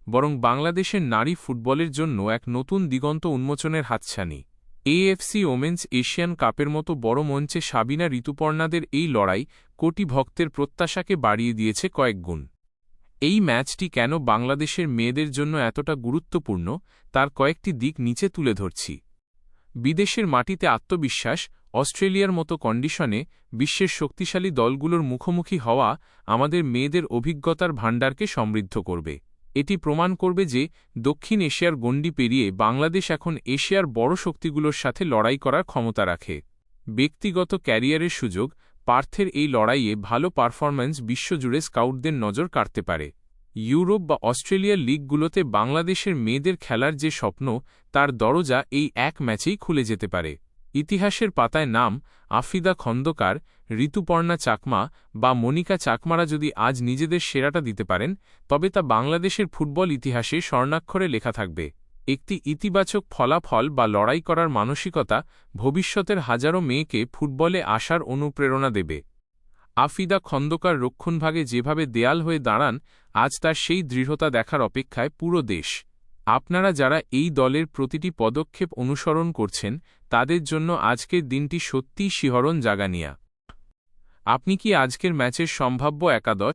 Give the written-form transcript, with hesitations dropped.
বরং বাংলাদেশের নারী ফুটবলের জন্য এক নতুন দিগন্ত উন্মোচনের হাতছানি। এএফসি ওমেন্স এশিয়ান কাপের মতো বড় মঞ্চে সাবিনা ঋতুপর্ণাদের এই লড়াই কোটি ভক্তের প্রত্যাশাকে বাড়িয়ে দিয়েছে কয়েকগুণ। এই ম্যাচটি কেন বাংলাদেশের মেয়েদের জন্য এতটা গুরুত্বপূর্ণ তার কয়েকটি দিক নিচে তুলে ধরছি। বিদেশের মাটিতে আত্মবিশ্বাস, অস্ট্রেলিয়ার মতো কন্ডিশনে বিশ্বের শক্তিশালী দলগুলোর মুখোমুখি হওয়া আমাদের মেয়েদের অভিজ্ঞতার ভাণ্ডারকে সমৃদ্ধ করবে। এটি প্রমাণ করবে যে দক্ষিণ এশিয়ার গণ্ডি পেরিয়ে বাংলাদেশ এখন এশিয়ার বড় শক্তিগুলোর সাথে লড়াই করার ক্ষমতা রাখে। ব্যক্তিগত ক্যারিয়ারের সুযোগ, পার্থের এই লড়াইয়ে ভালো পারফরম্যান্স বিশ্বজুড়ে স্কাউটদের নজর কাড়তে পারে। ইউরোপ বা অস্ট্রেলিয়ার লিগগুলোতে বাংলাদেশের মেয়েদের খেলার যে স্বপ্ন, তার দরজা এই এক ম্যাচেই খুলে যেতে পারে। ইতিহাসের পাতায় নাম আফিদা খন্দকার, ঋতুপর্ণা চাকমা বা মনিকা চাকমারা যদি আজ নিজেদের সেরাটা দিতে পারেন, তবে তা বাংলাদেশের ফুটবল ইতিহাসে স্বর্ণাক্ষরে লেখা থাকবে। একটি ইতিবাচক ফলাফল বা লড়াই করার মানসিকতা ভবিষ্যতের হাজারো মেয়েকে ফুটবলে আসার অনুপ্রেরণা দেবে। আফিদা খন্দকার রক্ষণভাগে যেভাবে দেয়াল হয়ে দাঁড়ান, আজ তার সেই দৃঢ়তা দেখার অপেক্ষায় পুরো দেশ। আপনারা যারা এই দলের প্রতিটি পদক্ষেপ অনুসরণ করছেন, তাদের জন্য আজকের দিনটি সত্যিই শিহরণ জাগানিয়া। আপনি কি আজকের ম্যাচের সম্ভাব্য একাদশ